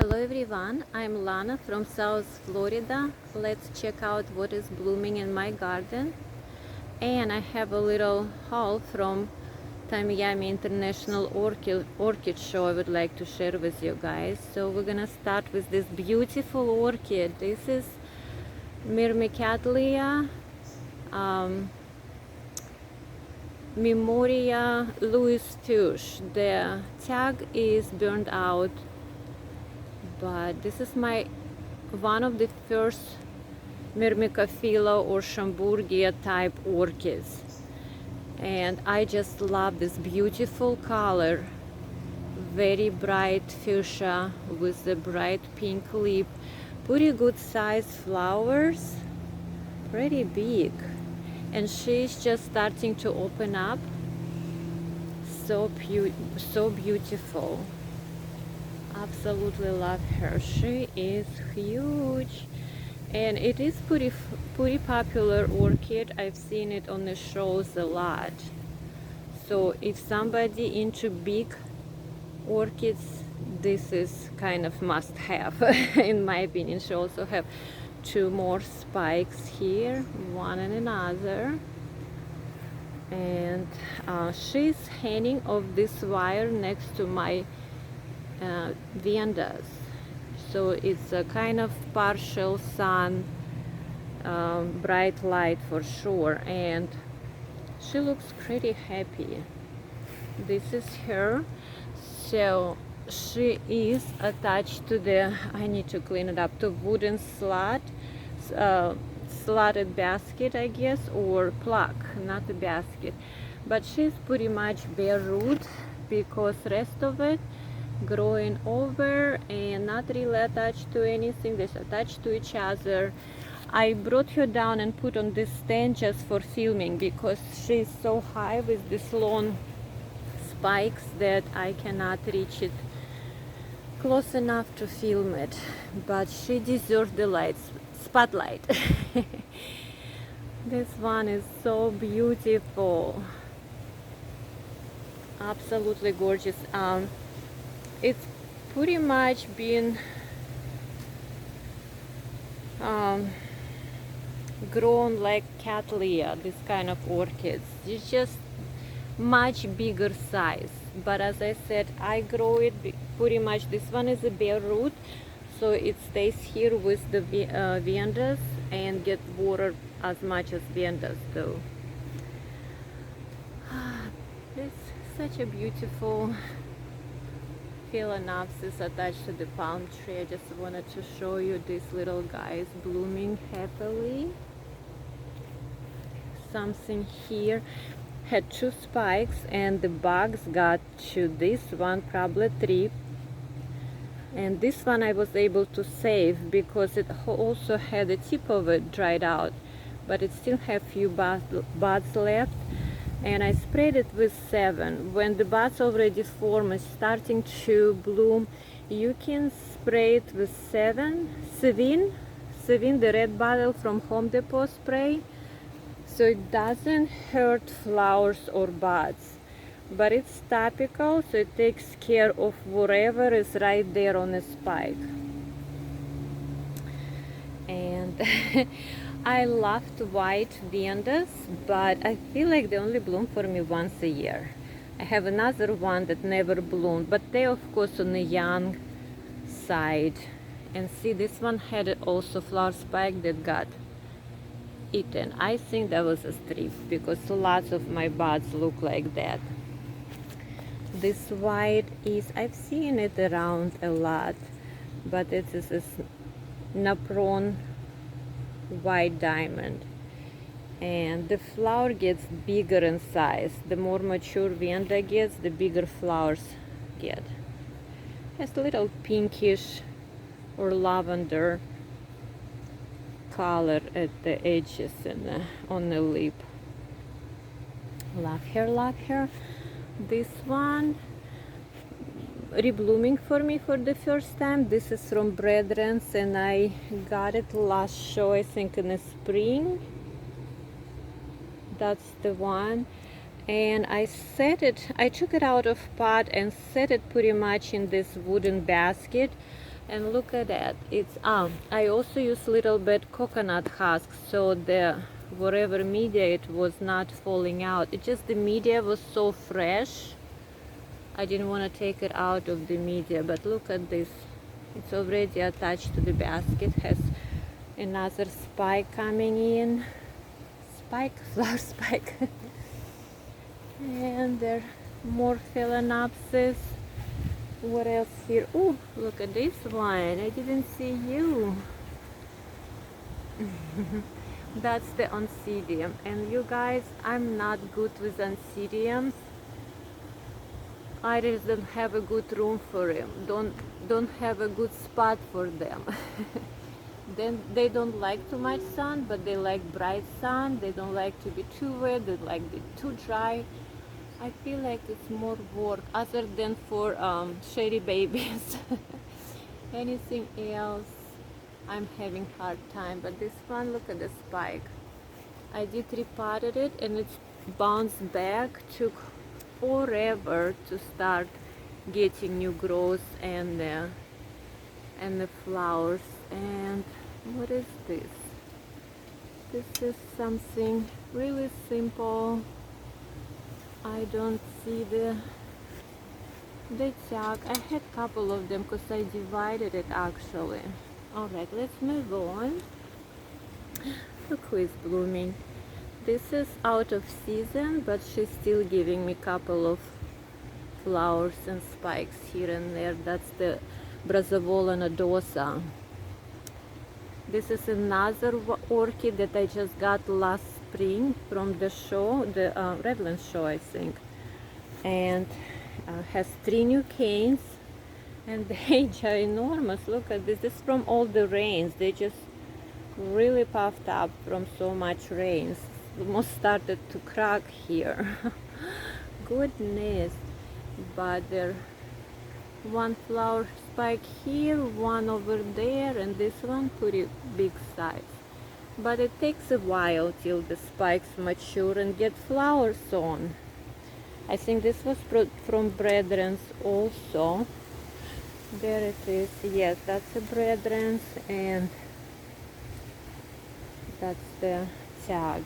Hello everyone, I'm Lana from South Florida. Let's check out what is blooming in my garden. And I have a little haul from Tamiami International Orchid Show I would like to share with you guys. So we're gonna start with this beautiful orchid. This is myrmecophila, Memoria Louis Tush. The tag is burned out, but this is one of the first myrmecophila or Schamburgia type orchids, and I just love this beautiful color, very bright fuchsia with the bright pink lip, pretty good size flowers, pretty big, and she's just starting to open up. So beautiful. Absolutely love her. She is huge, and it is pretty popular orchid. I've seen it on the shows a lot. So if somebody into big orchids, this is kind of must have in my opinion. She also have two more spikes here, one and another, and she's hanging off this wire next to my viandas, so it's a kind of partial sun, bright light for sure, and she looks pretty happy. This is her. So she is attached to the, I need to clean it up, to wooden slotted basket, I guess, or plaque, not a basket, but she's pretty much bare root because rest of it growing over and not really attached to anything. They're attached to each other. I brought her down and put on this stand just for filming because she's so high with these long spikes that I cannot reach it close enough to film it, but she deserves the spotlight. This one is so beautiful, absolutely gorgeous. It's pretty much been grown like Cattleya, this kind of orchids. It's just much bigger size, but as I said, I grow it pretty much. This one is a bare root, so it stays here with the viandas and get water as much as viandas do. It's such a beautiful Phalaenopsis attached to the palm tree. I just wanted to show you these little guys blooming happily. Something here had two spikes and the bugs got to this one, probably three, and this one I was able to save because it also had the tip of it dried out, but it still had few buds left. And I sprayed it with 7. When the buds already form and starting to bloom, you can spray it with 7, the red bottle from Home Depot spray, so it doesn't hurt flowers or buds, but it's topical, so it takes care of whatever is right there on the spike. And I loved white viandas, but I feel like they only bloom for me once a year. I have another one that never bloomed, but they of course on the young side. And see, this one had also flower spike that got eaten. I think that was a strip because lots of my buds look like that. This white is, I've seen it around a lot, but it is a napron white diamond, and the flower gets bigger in size. The more mature vianda gets, the bigger flowers get. Has a little pinkish or lavender color at the edges and on the lip. Love her, love her. This one reblooming for me for the first time. This is from Brethren's, and I got it last show, I think in the spring. That's the one. And I set it, I took it out of pot and set it pretty much in this wooden basket And look at that. It's I also use little bit coconut husk, so the whatever media it was not falling out. It just the media was so fresh. I didn't want to take it out of the media, but look at this. It's already attached to the basket. Has another spike coming in. Spike, flower spike. And there more phalaenopsis. What else here? Oh, look at this one. I didn't see you. That's the oncidium. And you guys, I'm not good with oncidiums. I just don't have a good room for them. Don't have a good spot for them. Then they don't like too much sun, but they like bright sun. They don't like to be too wet. They like it too dry. I feel like it's more work other than for shady babies. Anything else, I'm having hard time. But this one, look at the spike. I did repotted it and it's bounced back. Took forever to start getting new growth and the flowers. And what is this? This is something really simple. I don't see the tag. I had a couple of them because I divided it actually. Alright, let's move on. Look who is blooming. This is out of season, but she's still giving me a couple of flowers and spikes here and there. That's the Brazovola nodosa. This is another orchid that I just got last spring from the show, the Redlands show, I think. And has 3 new canes, and they ginormous. Look at this. This is from all the rains. They just really puffed up from so much rains. Almost started to crack here. Goodness. But there one flower spike here, one over there, and this one pretty big size. But it takes a while till the spikes mature and get flowers on. I think this was from Brethren also. There it is. Yes, that's a Brethren, and that's the tag.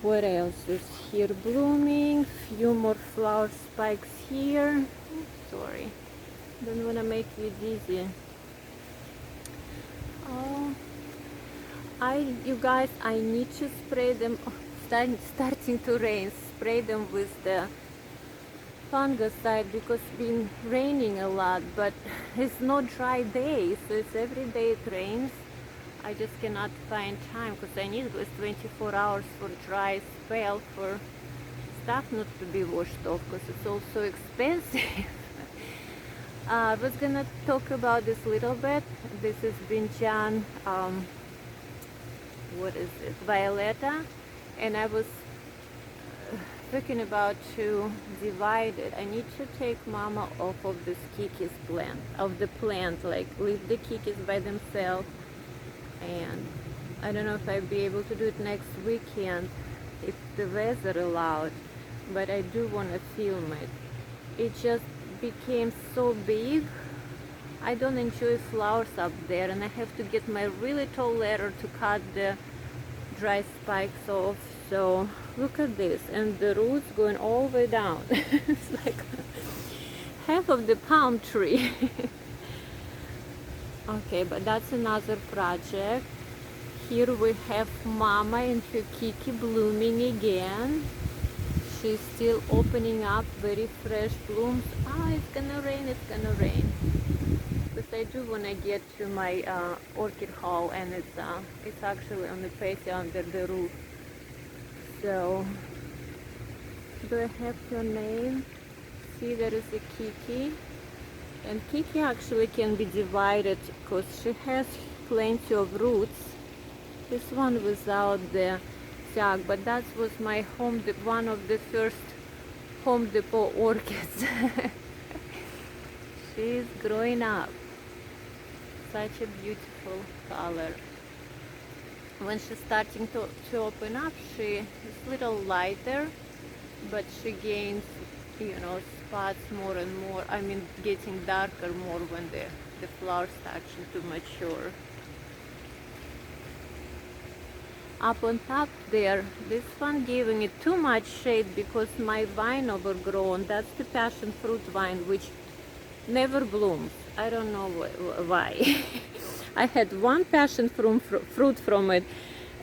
What else is here blooming? Few more flower spikes here. Sorry, don't want to make you dizzy. Oh, you guys, I need to spray them. Starting to rain. Spray them with the fungicide because it's been raining a lot, but it's no dry day, so it's every day it rains. I just cannot find time because I need at least 24 hours for dry spell for stuff not to be washed off because it's also expensive. I was gonna talk about this a little bit. This is Binjan, what is it, Violetta, and I was thinking about to divide it. I need to take mama off of this kikis plant, like leave the kikis by themselves. And I don't know if I'll be able to do it next weekend if the weather allowed, but I do want to film it. It just became so big. I don't enjoy flowers up there, and I have to get my really tall ladder to cut the dry spikes off. So look at this, and the roots going all the way down. It's like half of the palm tree. Okay, but that's another project. Here we have Mama and her Kiki blooming again. She's still opening up very fresh blooms. It's gonna rain, it's gonna rain. Because I do want to get to my orchid haul, and it's actually on the patio under the roof. So, do I have your name? See, there is a Kiki. And Kiki actually can be divided because she has plenty of roots. This one without the tag, but that was my one of the first Home Depot orchids. She's growing up. Such a beautiful color. When she's starting to open up, she is a little lighter, but she gains, spots more and more. I mean, getting darker more when the the flowers starting to mature. Up on top there, this one giving it too much shade because my vine overgrown. That's the passion fruit vine, which never blooms. I don't know why. I had one passion fruit from it,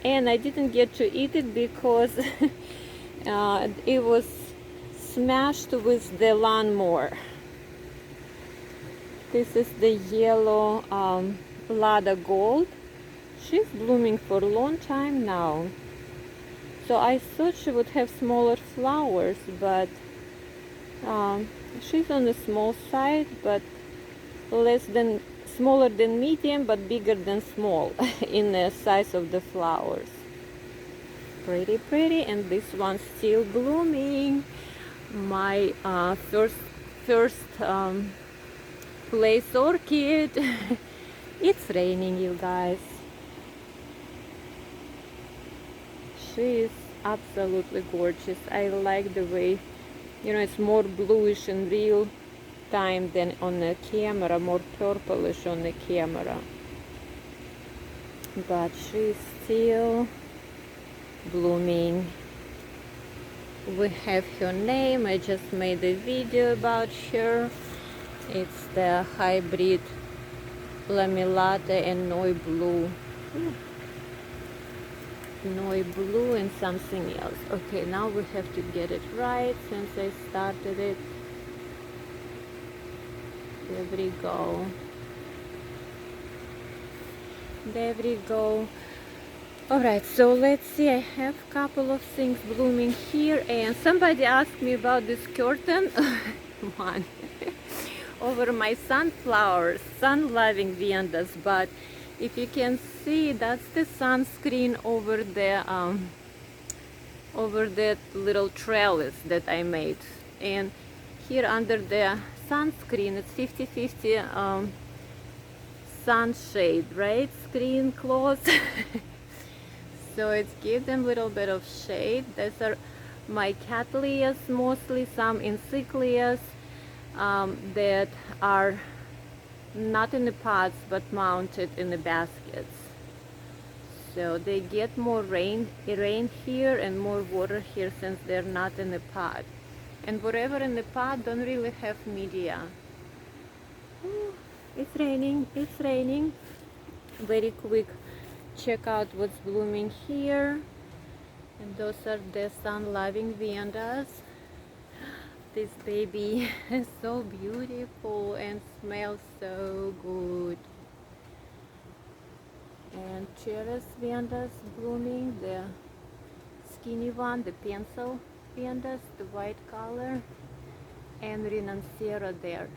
and I didn't get to eat it because it was smashed with the lawnmower. This is the yellow Lada Gold. She's blooming for a long time now. So I thought she would have smaller flowers, but she's on the small side, but smaller than medium, but bigger than small in the size of the flowers. Pretty pretty, and this one's still blooming. My first place orchid. It's raining, you guys. She is absolutely gorgeous. I like the way, you know, it's more bluish in real time than on the camera, more purplish on the camera. But she's still blooming. We have her name. I just made a video about her. It's the hybrid Lamellata and Noi Blue. Noi Blue and something else. Okay, now we have to get it right since I started it. There we go. There we go. Alright, so let's see. I have a couple of things blooming here, and somebody asked me about this curtain one over my sunflowers, sun-loving viandas, but if you can see, that's the sunscreen over that little trellis that I made. And here under the sunscreen, it's 50-50 sunshade, right? Screen cloth. So it's give them a little bit of shade. These are my cattleyas, mostly some encyclias that are not in the pots but mounted in the baskets. So they get more rain here and more water here since they're not in the pot. And whatever in the pot don't really have media. Ooh, it's raining, it's raining. Very quick check out what's blooming here. And those are the sun-loving viandas. This baby is so beautiful and smells so good. And Cherries viandas blooming, the skinny one, the pencil viandas, the white color, and Renancera there.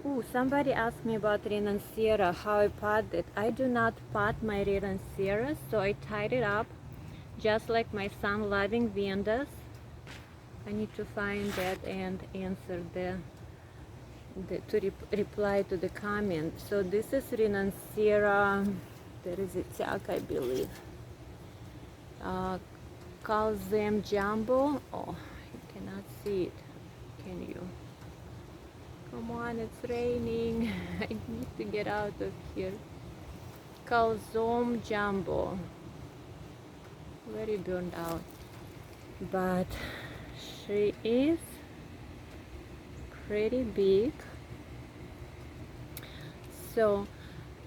Ooh, somebody asked me about Renancera, how I pot it. I do not pot my Renancera, so I tied it up just like my sun-loving viandas. I need to find that and answer reply to the comment. So this is Renancera, there is a tag, I believe. Calzem Jumbo. Oh, you cannot see it, can you? Come on, it's raining. I need to get out of here. Calzom Jumbo. Very burned out. But she is pretty big. So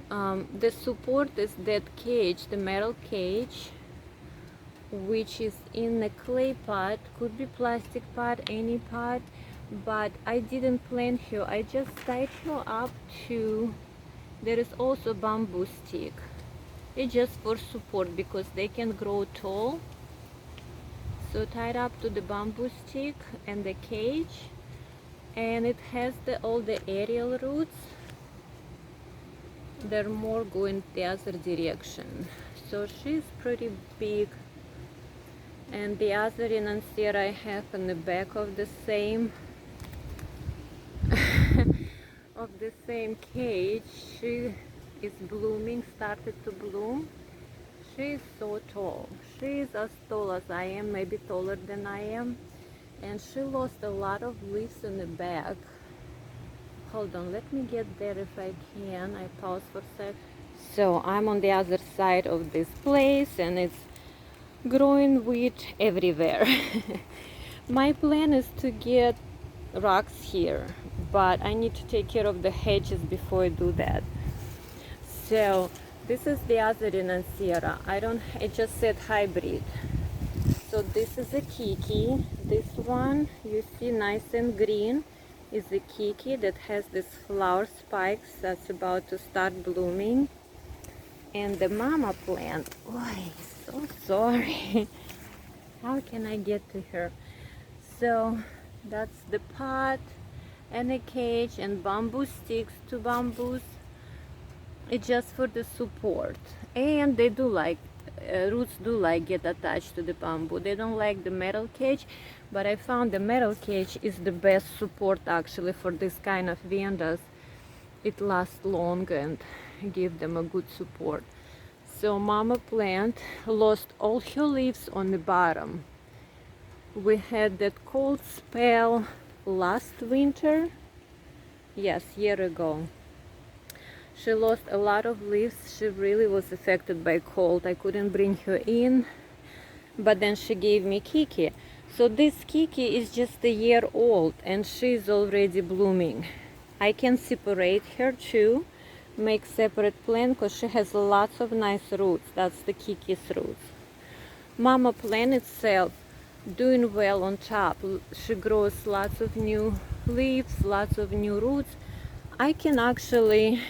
the support is that cage, the metal cage, which is in the clay pot, could be plastic pot, any pot, but I didn't plant her. I just tied her up to, there is also bamboo stick. It's just for support because they can grow tall. So tied up to the bamboo stick and the cage, and it has all the aerial roots. They're more going the other direction. So she's pretty big. And the other Renancera I have in the back of the same cage. She is blooming, started to bloom. She is so tall. She is as tall as I am, maybe taller than I am. And she lost a lot of leaves in the back. hold on, let me get there if I can. I pause for a sec. So I'm on the other side of this place and it's growing wheat everywhere. My plan is to get rocks here, but I need to take care of the hedges before I do that. So this is the other renunciata. It just said hybrid. So this is a kiki. This one you see nice and green is a kiki that has this flower spikes that's about to start blooming. And the mama plant, oh, so sorry. How can I get to her? So that's the pot and a cage and bamboo sticks, 2 bamboos. It's just for the support. And they do like, roots do like get attached to the bamboo. They don't like the metal cage, but I found the metal cage is the best support actually for this kind of viandas. It lasts long and give them a good support. So mama plant lost all her leaves on the bottom. We had that cold spell last winter. Yes, year ago. She lost a lot of leaves. She really was affected by cold. I couldn't bring her in, but then she gave me kiki. So this kiki is just a year old and she's already blooming. I can separate her too, make separate plant because she has lots of nice roots. That's the kiki's roots. Mama plant itself doing well on top. She grows lots of new leaves, lots of new roots. I can actually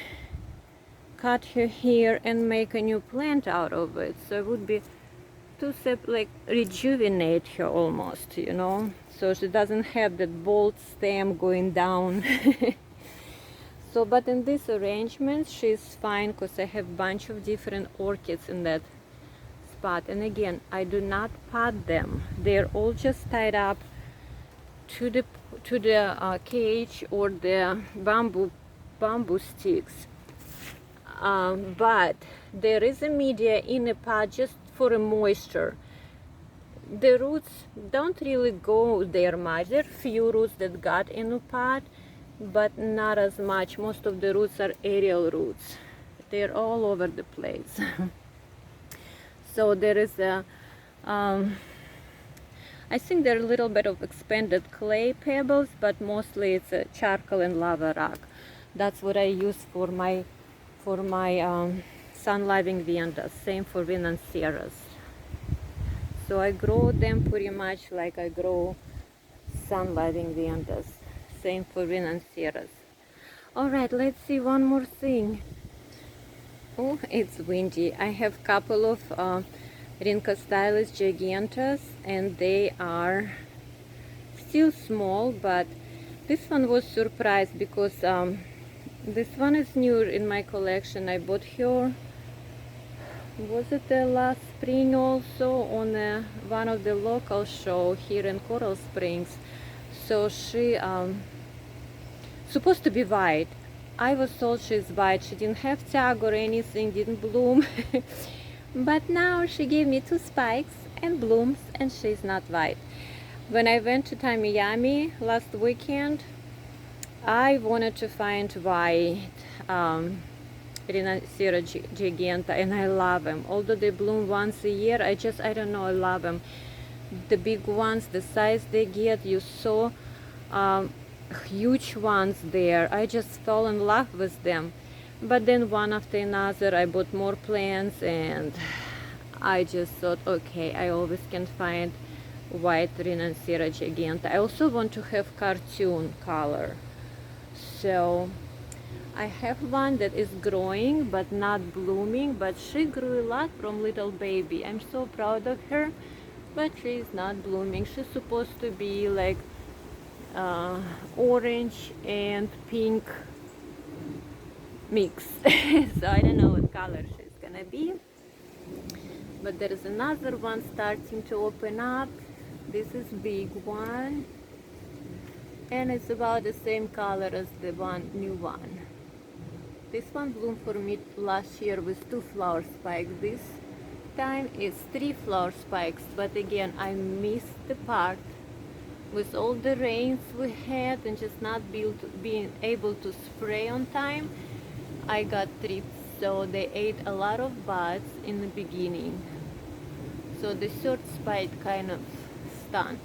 cut her here and make a new plant out of it. So it would be to like rejuvenate her almost, you know, so she doesn't have that bold stem going down. So, but in this arrangement, she's fine because I have a bunch of different orchids in that spot. And again, I do not pot them. They're all just tied up to the cage or the bamboo sticks. But there is a media in a pot just for a moisture. The roots don't really go there much. There are few roots that got in a pot, but not as much. Most of the roots are aerial roots. They're all over the place. So there is a, I think there are a little bit of expanded clay pebbles, but mostly it's a charcoal and lava rock. That's what I use for my sun-loving viandas. Same for renunciatas. So I grow them pretty much like I grow sun-loving viandas. Same for renunciatas. Alright, let's see one more thing. Oh, it's windy. I have couple of Rhincostylis giganteus and they are still small, but this one was surprised because this one is new in my collection. I bought her, was it the last spring also, on one of the local show here in Coral Springs. So she supposed to be white. I was told she's white. She didn't have tag or anything, didn't bloom. But now she gave me 2 spikes and blooms and she's not white. When I went to Tamiami last weekend, I wanted to find white Rhinocera giganta, and I love them. Although they bloom once a year, I don't know, I love them. The big ones, the size they get, you saw huge ones there. I just fell in love with them. But then one after another, I bought more plants, and I just thought, okay, I always can find white Rhinocera giganta. I also want to have cartoon color. So I have one that is growing but not blooming, but she grew a lot from little baby. I'm so proud of her, but she's not blooming. She's supposed to be like orange and pink mix. So I don't know what color she's gonna be, but there is another one starting to open up. This is big one, and it's about the same color as the new one. This one bloomed for me last year with 2 flower spikes. This time it's 3 flower spikes, but again I missed the part with all the rains we had and just not being able to spray on time, I got tripped. So they ate a lot of buds in the beginning. So the third spike kind of stunned.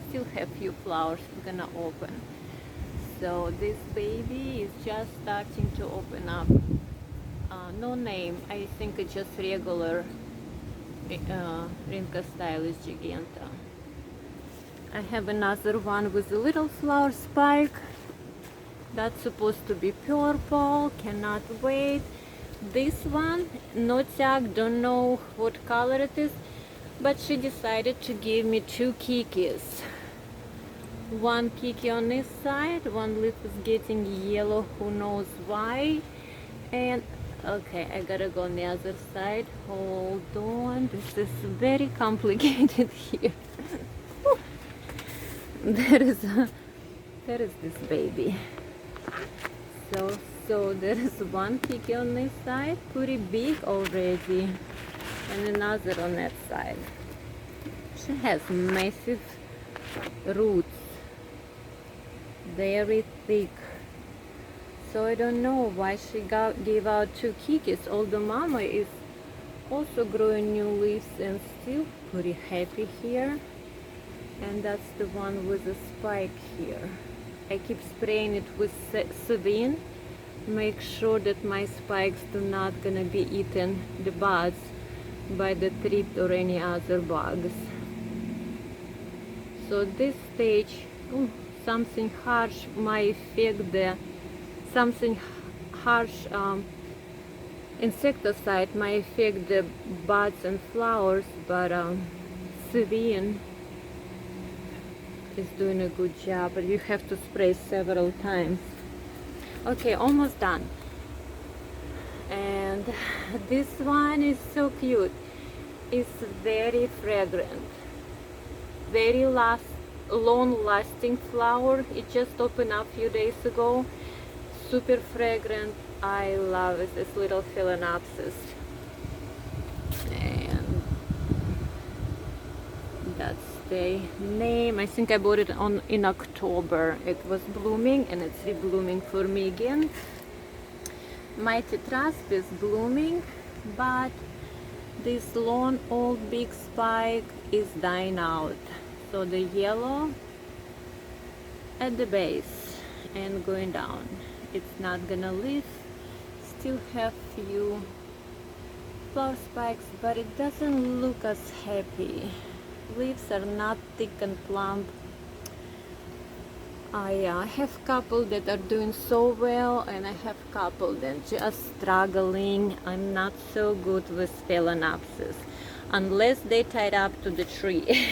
Still have few flowers we're gonna open. So this baby is just starting to open up. No name, I think it's just regular Rinca Stylis Giganta. I have another one with a little flower spike. That's supposed to be purple, cannot wait. This one, no tag, don't know what color it is, but she decided to give me two kikis. One kiki on this side, one leaf is getting yellow, who knows why. And okay, I gotta go on the other side. Hold on, this is very complicated here. there is this baby. So there is one kiki on this side, pretty big already, and another on that side. She has massive roots, very thick. So I don't know why she gave out two kikis. Although mama is also growing new leaves and still pretty happy here. And that's the one with the spike here. I keep spraying it with Savine. Make sure that my spikes do not gonna be eaten, the buds, by the thrips or any other bugs. So this stage, something harsh might affect the insecticide might affect the buds and flowers, but Savine is doing a good job, but you have to spray several times. Okay, almost done. And this one is so cute. It's very fragrant, very long-lasting flower. It just opened up a few days ago. Super fragrant. I love it. This little phalaenopsis. And that's the name. I think I bought it in October. It was blooming and it's reblooming for me again. My tetrasp is blooming, but this long old big spike is dying out. So the yellow at the base and going down. It's not gonna live. Still have few flower spikes, but it doesn't look as happy. Leaves are not thick and plump. I have couple that are doing so well, and I have couple that just struggling. I'm not so good with phalaenopsis unless they tied up to the tree.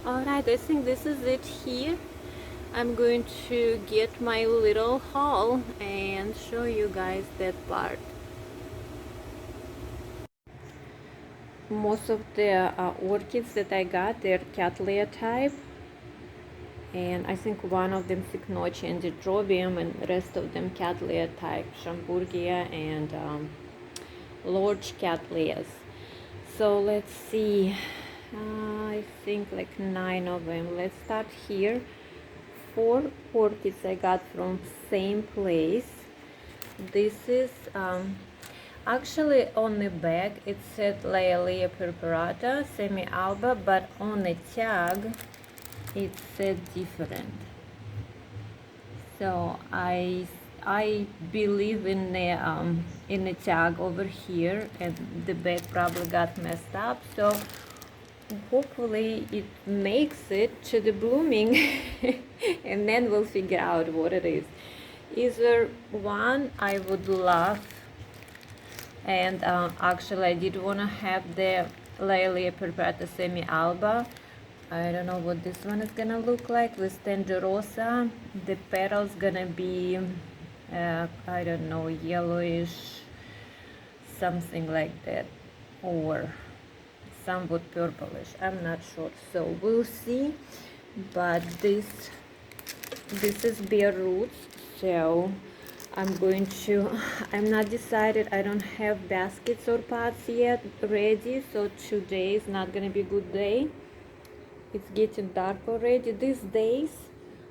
Alright, I think this is it here. I'm going to get my little haul and show you guys that part. Most of the orchids that I got, they're Cattleya type, and I think one of them Cycnocha and Dendrobium, and the rest of them Cattleya type, Schamburgia and large Cattleyas. So let's see, I think like 9 of them. Let's start here. 4 orchids I got from same place. This is actually on the bag it said Laelia purpurata semi-alba, but on the tag it said different. So I believe in the tag over here, and the bag probably got messed up. So hopefully it makes it to the blooming and then we'll figure out what it is. Either one I would love, and actually I did want to have the Laelia purpurata semi-alba. I don't know what this one is gonna look like with Tenderosa. The petals gonna be I don't know, yellowish, something like that, or somewhat purplish. I'm not sure, so we'll see. But this is bare roots, so I'm not decided. I don't have baskets or pots yet ready, so today is not gonna be a good day. It's getting dark already. These days,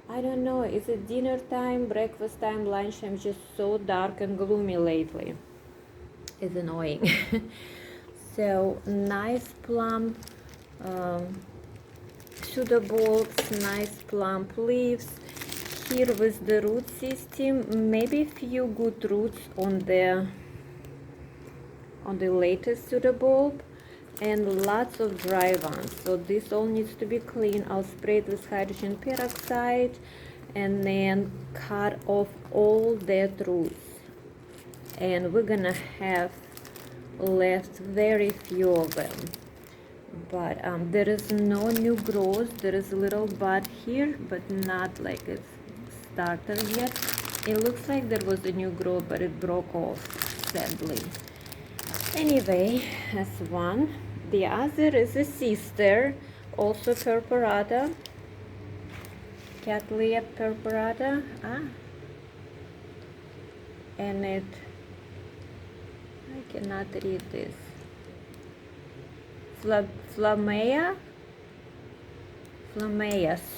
I don't know, is it dinner time, breakfast time, lunch time? Just so dark and gloomy lately. It's annoying. So nice plump pseudobulbs, nice plump leaves. Here with the root system, maybe a few good roots on the latest pseudobulb, and lots of dry ones. So this all needs to be clean. I'll spray it with hydrogen peroxide and then cut off all dead roots. And we're gonna have left very few of them. But there is no new growth. There is a little bud here, but not like it's started yet. It looks like there was a new growth, but it broke off, sadly. Anyway, that's one. The other is a sister, also purpurata, Cattleya purpurata, and I cannot read this. Flammea.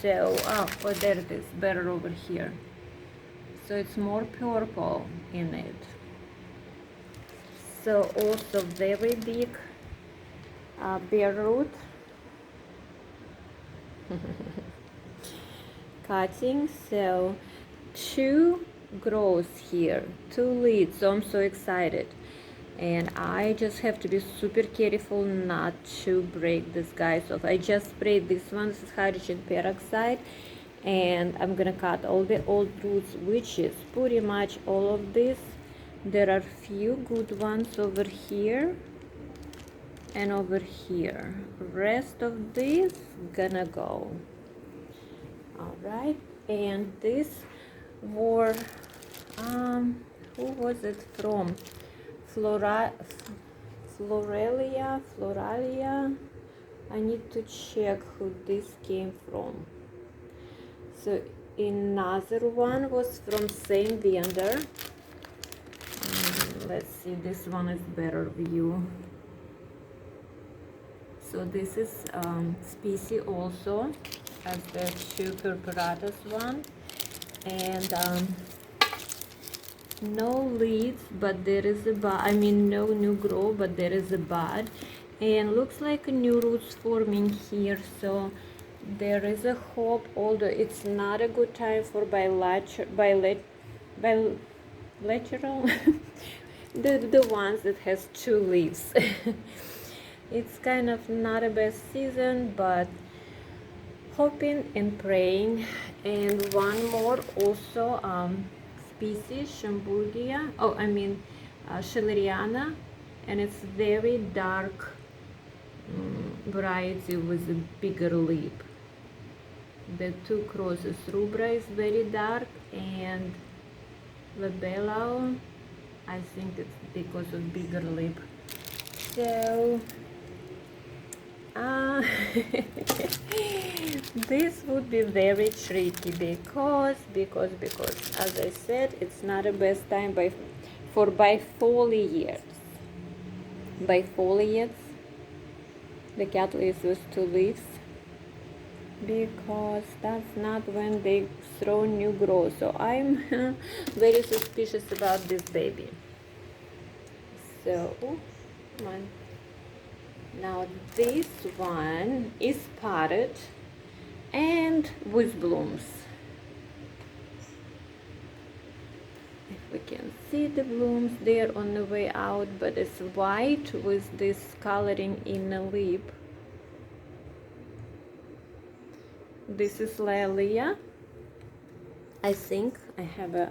So, oh, there it is, better over here. So it's more purple in it. So also very big bare root cutting. So 2 grows here, 2 leads. So I'm so excited, and I just have to be super careful not to break these guys off. I just sprayed this one. This is hydrogen peroxide, and I'm gonna cut all the old roots, which is pretty much all of this. There are few good ones over here and over here. Rest of this gonna go. All right, and this were who was it from? Floralia. I need to check who this came from. So another one was from same vendor. Let's see, this one is better view. So this is species also as the 2 purpuratus one, and no leaves, but there is a bud. I mean, no new growth, but there is a bud, and looks like new roots forming here. So there is a hope, although it's not a good time for bilateral the ones that has 2 leaves. It's kind of not a best season, but hoping and praying. And one more also species, Schamburgia, Schilleriana, and it's very dark variety with a bigger lip. The 2 crosses, rubra is very dark, and labellau, I think it's because of bigger lip. So this would be very tricky because as I said, it's not the best time for bifoliates. The Cattleya with 2 leaves, because that's not when they throw new growth. So I'm very suspicious about this baby. So come on. Now this one is potted and with blooms. If we can see the blooms there on the way out, but it's white with this coloring in the lip. This is Laelia. I think I have a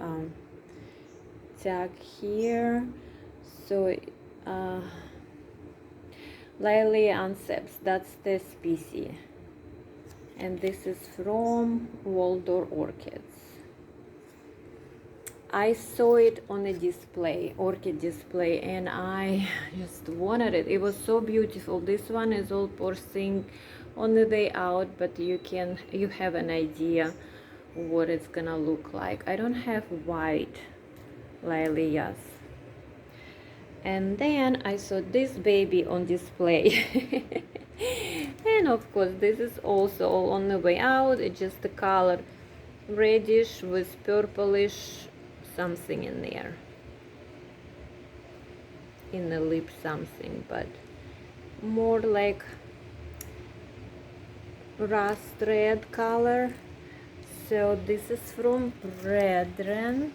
tag here. So Laelia anceps, that's the species, and this is from Waldorf Orchids. I saw it on a display, orchid display, and I just wanted it. It was so beautiful. This one is all porcine on the way out, but you have an idea what it's gonna look like. I don't have white Laelias. And then I saw this baby on display And of course this is also all on the way out. It's just the color reddish with purplish something in there, in the lip something, but more like rust red color. So this is from Brethren.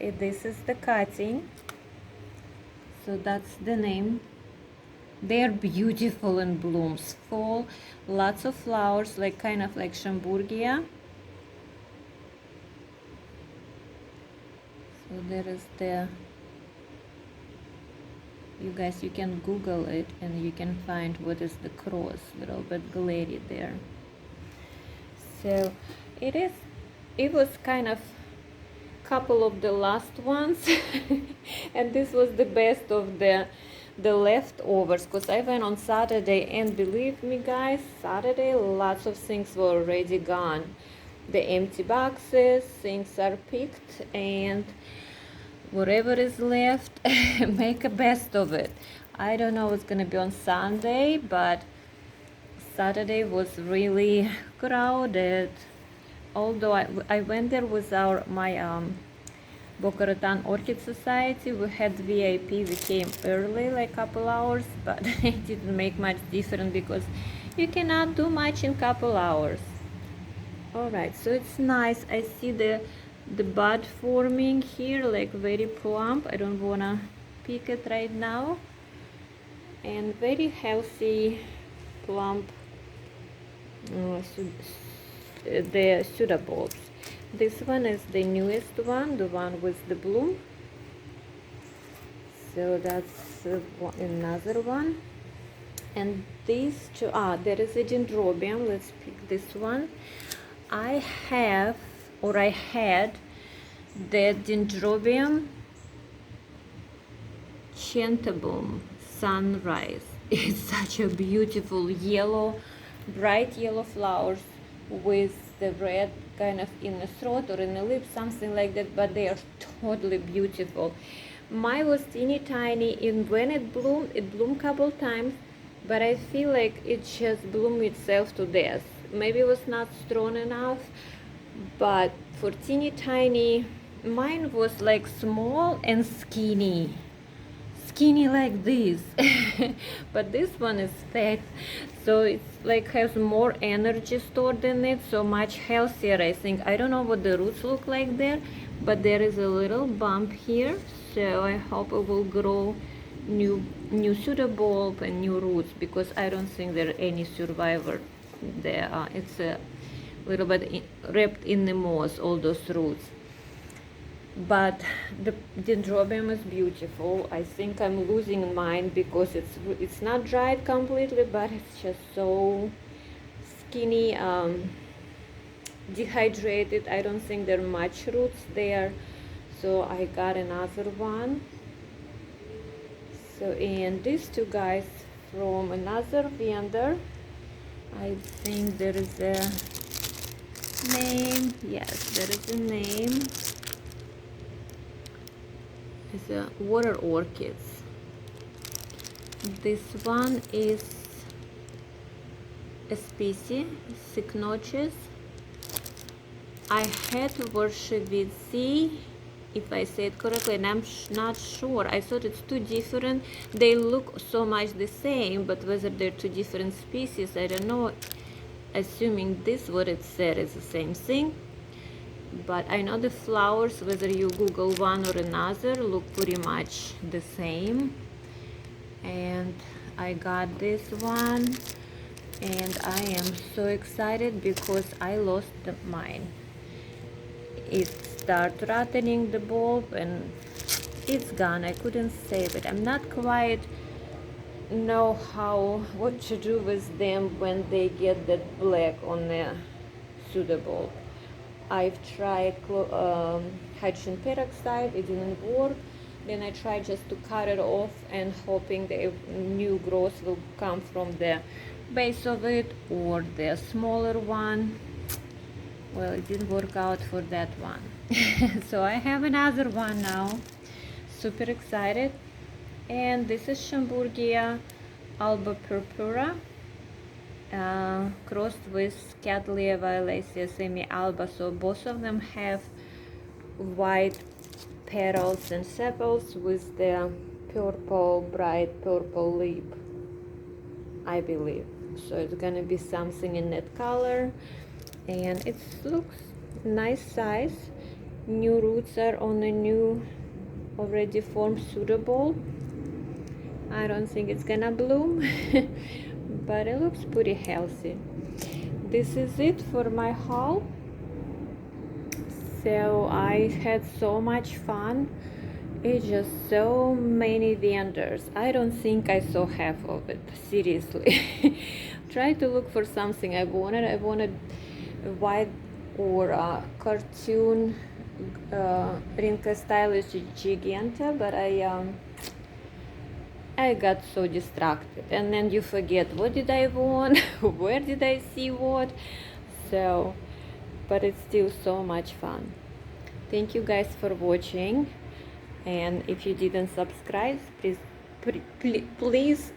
This is the cutting, so that's the name. They're beautiful in blooms, fall, lots of flowers, like kind of like Shamburgia. So there is the, you guys, you can Google it and you can find what is the cross, a little bit glary there. So it was kind of couple of the last ones and this was the best of the leftovers, because I went on Saturday and believe me guys, Saturday lots of things were already gone. The empty boxes, things are picked, and whatever is left make a best of it. I don't know what's gonna be on Sunday, but Saturday was really crowded. Although I went there with my Boca Raton Orchid Society. We had VIP, we came early, like a couple hours, but it didn't make much difference because you cannot do much in couple hours. Alright, so it's nice. I see the bud forming here, like very plump. I don't wanna pick it right now. And very healthy, plump the pseudobulbs. This one is the newest one, the one with the bloom. So that's another one. And these two, there is a dendrobium. Let's pick this one. I had the dendrobium chantabum sunrise. It's such a beautiful yellow, bright yellow flowers with the red kind of in the throat or in the lips, something like that, but they are totally beautiful. Mine was teeny tiny, and when it bloomed couple times, but I feel like it just bloomed itself to death. Maybe it was not strong enough, but for teeny tiny, mine was like small and skinny like this. But this one is fat, so it's like has more energy stored in it, so much healthier, I think. I don't know what the roots look like there, but there is a little bump here, so I hope it will grow new pseudobulb and new roots, because I don't think there are any survivor there. It's a little bit wrapped in the moss, all those roots. But the dendrobium is beautiful. I think I'm losing mine because it's not dried completely, but it's just so skinny, dehydrated. I don't think there are much roots there, so I got another one. So, and these two guys from another vendor. I think there is a name. Yes, there is a name. It's a water orchids. This one is a species, Cycnoches. I had Orchid, if I say it correctly, and I'm not sure. I thought it's two different. They look so much the same, but whether they're two different species, I don't know. Assuming this, what it said, is the same thing. But I know the flowers, whether you Google one or another, look pretty much the same. And I got this one, and I am so excited because I lost mine. It started rotting the bulb and it's gone. I couldn't save it. I'm not quite know what to do with them when they get that black on the pseudobulb. I've tried hydrogen peroxide, it didn't work. Then I tried just to cut it off and hoping the new growth will come from the base of it or the smaller one. Well, it didn't work out for that one. So I have another one now. Super excited. And this is Shamburgia Alba purpura crossed with Cattleya violacea semi-alba. So both of them have white petals and sepals with the purple, bright purple lip, I believe. So it's gonna be something in that color, and it looks nice size. New roots are on a new already formed suitable. I don't think it's gonna bloom but it looks pretty healthy. This is it for my haul. So I had so much fun. It's just so many vendors. I don't think I saw half of it, seriously. Try to look for something I wanted. I wanted a white or a cartoon Rinca Stylish Giganta, but I got so distracted, and then you forget what did I want, where did I see what. So, but it's still so much fun. Thank you guys for watching, and if you didn't subscribe, please